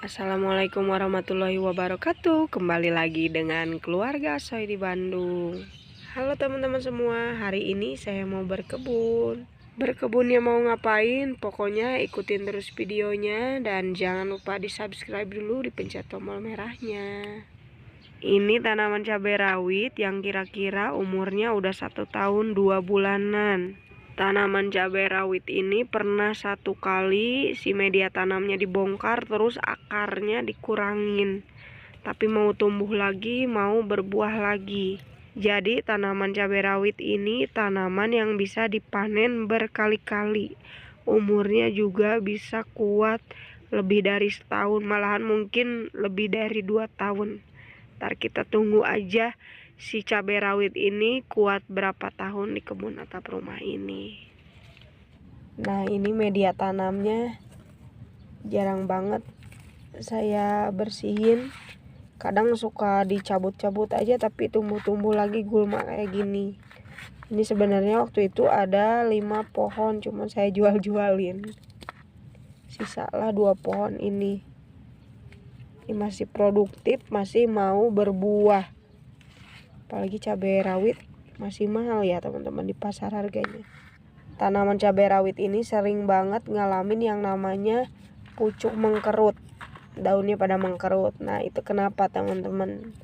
Assalamualaikum warahmatullahi wabarakatuh. Kembali lagi dengan keluarga Soy di Bandung. Halo teman-teman semua, hari ini saya mau berkebun. Berkebunnya mau ngapain? Pokoknya ikutin terus videonya dan jangan lupa di subscribe dulu, dipencet tombol merahnya. Ini tanaman cabai rawit yang kira-kira umurnya udah 1 tahun 2 bulanan. Tanaman cabai rawit ini pernah satu kali si media tanamnya dibongkar, terus akarnya dikurangin, tapi mau tumbuh lagi, mau berbuah lagi. Jadi tanaman cabai rawit ini tanaman yang bisa dipanen berkali-kali. Umurnya juga bisa kuat lebih dari setahun, malahan mungkin lebih dari 2 tahun. Ntar kita tunggu aja si cabai rawit ini kuat berapa tahun di kebun atap rumah ini. Nah, ini media tanamnya jarang banget saya bersihin. Kadang suka dicabut-cabut aja tapi tumbuh-tumbuh lagi gulma kayak gini. Ini sebenarnya waktu itu ada 5 pohon, cuma saya jual-jualin. Sisalah 2 pohon ini. Ini masih produktif, masih mau berbuah. Apalagi cabai rawit masih mahal ya teman-teman di pasar harganya. Tanaman cabai rawit ini sering banget ngalamin yang namanya pucuk mengkerut. Daunnya pada mengkerut. Nah, itu kenapa teman-teman?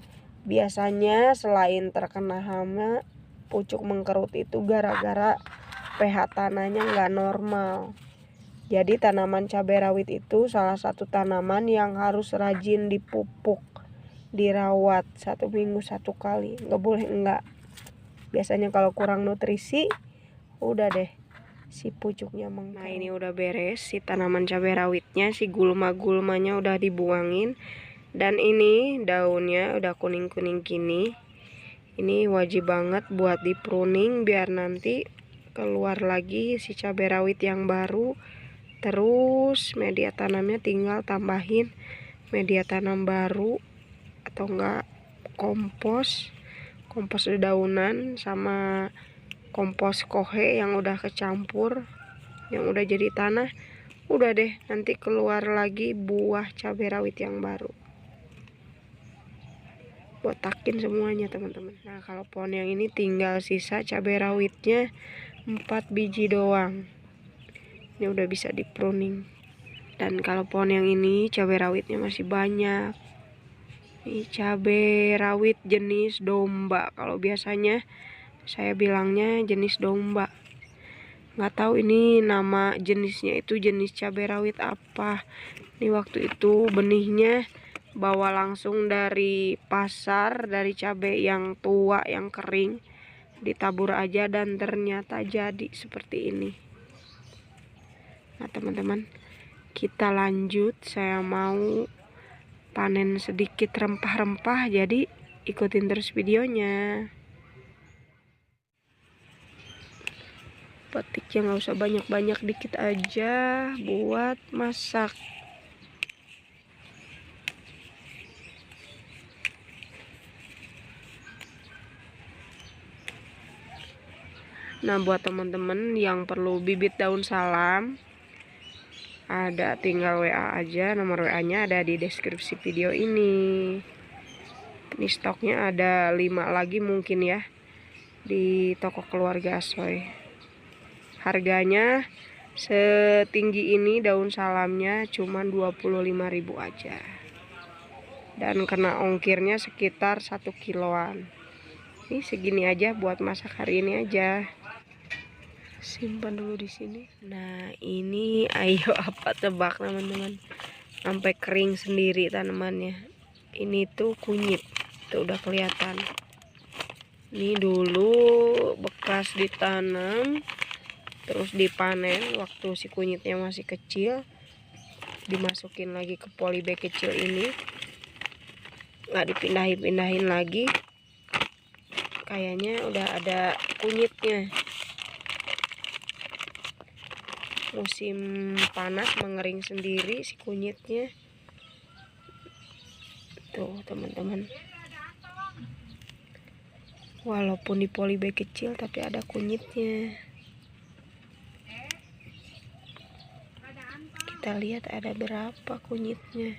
Biasanya selain terkena hama, pucuk mengkerut itu gara-gara pH tanahnya nggak normal. Jadi tanaman cabai rawit itu salah satu tanaman yang harus rajin dipupuk, dirawat 1 minggu 1 kali, nggak boleh enggak. Biasanya kalau kurang nutrisi udah deh si pucuknya mengkerut. Nah, ini udah beres si tanaman cabai rawitnya, si gulma-gulmanya udah dibuangin, dan ini daunnya udah kuning-kuning gini. Ini wajib banget buat di pruning biar nanti keluar lagi si cabai rawit yang baru. Terus media tanamnya tinggal tambahin media tanam baru atau enggak kompos dedaunan sama kompos kohe yang udah kecampur, yang udah jadi tanah. Udah deh, nanti keluar lagi buah cabai rawit yang baru. Botakin semuanya teman-teman. Nah, kalau pohon yang ini tinggal sisa cabai rawitnya 4 biji doang. Ini udah bisa di pruning. Dan kalau pohon yang ini cabai rawitnya masih banyak. Ini cabai rawit jenis domba. Kalau biasanya saya bilangnya jenis domba. Nggak tahu ini nama jenisnya itu jenis cabai rawit apa. Ini waktu itu benihnya bawa langsung dari pasar, dari cabai yang tua, yang kering. Ditabur aja dan ternyata jadi seperti ini. Nah teman-teman, kita lanjut. Saya mau panen sedikit rempah-rempah, jadi ikutin terus videonya. Petiknya nggak usah banyak-banyak, dikit aja buat masak. Nah, buat teman-teman yang perlu bibit daun salam, ada tinggal WA aja, nomor WA-nya ada di deskripsi video ini. Ini stoknya ada 5 lagi mungkin ya di toko keluarga Soy. Harganya setinggi ini daun salamnya cuma 25.000 aja. Dan kena ongkirnya sekitar 1 kiloan. Ini segini aja buat masak hari ini aja. Simpan dulu di sini. Nah, ini ayo apa tebak teman-teman? Sampai kering sendiri tanamannya. Ini tuh kunyit. Tuh udah kelihatan. Ini dulu bekas ditanam, terus dipanen waktu si kunyitnya masih kecil. Dimasukin lagi ke polybag kecil ini. Nggak dipindahin lagi. Kayaknya udah ada kunyitnya. Musim panas mengering sendiri si kunyitnya. Tuh teman-teman, walaupun di polybag kecil tapi ada kunyitnya. Kita lihat ada berapa kunyitnya.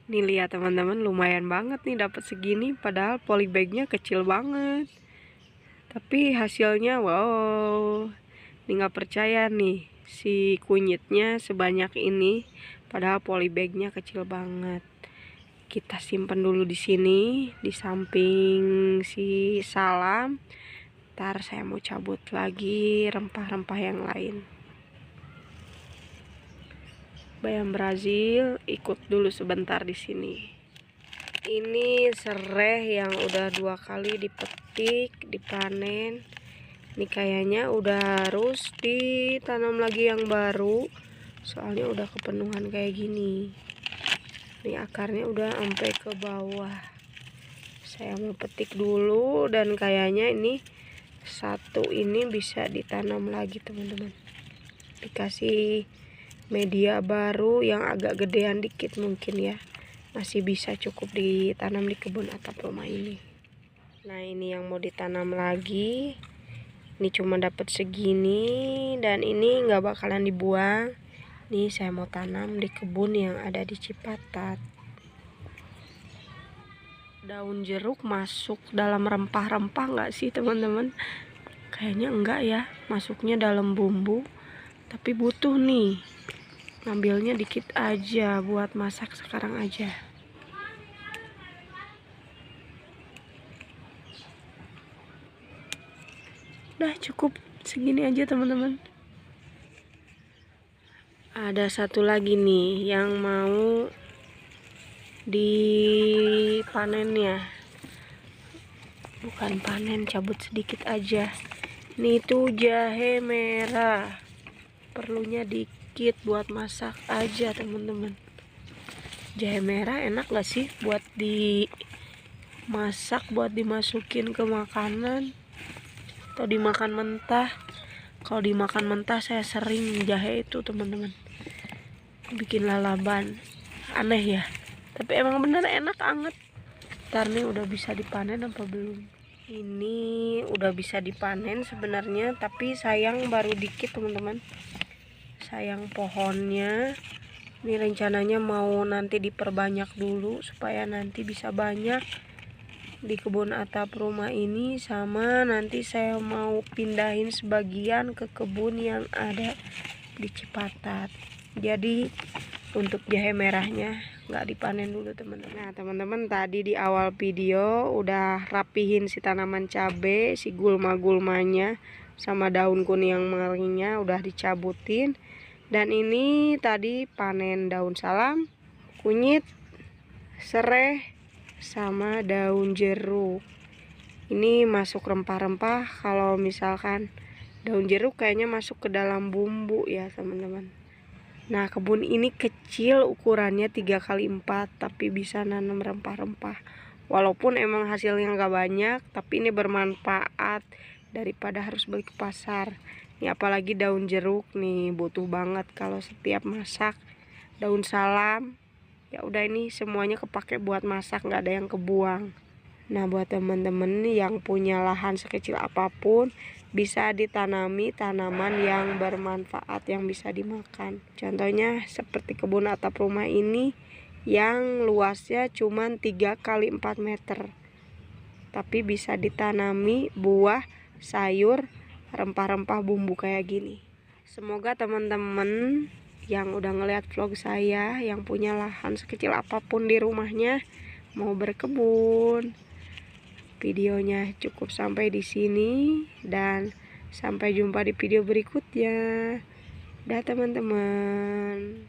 Nih lihat teman-teman, lumayan banget nih dapat segini, padahal polybagnya kecil banget. Tapi hasilnya wow, ini nggak percaya nih, si kunyitnya sebanyak ini, padahal polybagnya kecil banget. Kita simpan dulu di sini, di samping si salam. Ntar saya mau cabut lagi rempah-rempah yang lain. Bayam Brazil ikut dulu sebentar di sini. Ini serai yang udah 2 kali dipetik, dipanen. Ini kayaknya udah harus ditanam lagi yang baru, soalnya udah kepenuhan kayak gini. Ini akarnya udah sampai ke bawah. Saya mau petik dulu, dan kayaknya ini satu ini bisa ditanam lagi teman-teman. Dikasih media baru yang agak gedean dikit mungkin ya, masih bisa cukup ditanam di kebun atap rumah ini. Nah ini yang mau ditanam lagi, ini cuma dapat segini, dan ini nggak bakalan dibuang. Nih saya mau tanam di kebun yang ada di Cipatat. Daun jeruk masuk dalam rempah-rempah nggak sih teman-teman? Kayaknya enggak ya, masuknya dalam bumbu. Tapi butuh nih, ngambilnya dikit aja buat masak sekarang aja. Udah cukup segini aja teman-teman. Ada satu lagi nih yang mau dipanen ya. Bukan panen, cabut sedikit aja. Ini tuh jahe merah, perlunya dikit buat masak aja teman-teman. Jahe merah enak gak sih buat dimasak, buat dimasukin ke makanan atau dimakan mentah? Kalau dimakan mentah saya sering jahe itu teman-teman, bikin lalaban. Aneh ya, tapi emang bener enak, anget. Ntar nih udah bisa dipanen apa belum? Ini udah bisa dipanen sebenarnya, tapi sayang baru dikit teman-teman. Sayang pohonnya. Ini rencananya mau nanti diperbanyak dulu supaya nanti bisa banyak di kebun atap rumah ini, sama nanti saya mau pindahin sebagian ke kebun yang ada di Cipatat. Jadi untuk jahe merahnya nggak dipanen dulu teman-teman. Nah teman-teman, tadi di awal video udah rapihin si tanaman cabe, si gulma-gulmanya sama daun kuning yang mengeringnya udah dicabutin. Dan ini tadi panen daun salam, kunyit, serai, sama daun jeruk. Ini masuk rempah-rempah. Kalau misalkan daun jeruk kayaknya masuk ke dalam bumbu ya teman-teman. Nah kebun ini kecil, ukurannya 3x4, tapi bisa nanam rempah-rempah. Walaupun emang hasilnya nggak banyak, tapi ini bermanfaat daripada harus beli ke pasar. Ini apalagi daun jeruk nih, butuh banget kalau setiap masak. Daun salam, ya udah ini semuanya kepake buat masak, nggak ada yang kebuang. Nah buat teman-teman yang punya lahan sekecil apapun, bisa ditanami tanaman yang bermanfaat yang bisa dimakan. Contohnya seperti kebun atap rumah ini yang luasnya cuma 3x4 meter, tapi bisa ditanami buah, sayur, rempah-rempah bumbu kayak gini. Semoga teman-teman yang udah ngeliat vlog saya, yang punya lahan sekecil apapun di rumahnya mau berkebun, videonya cukup sampai di sini, dan sampai jumpa di video berikutnya. Dah teman-teman.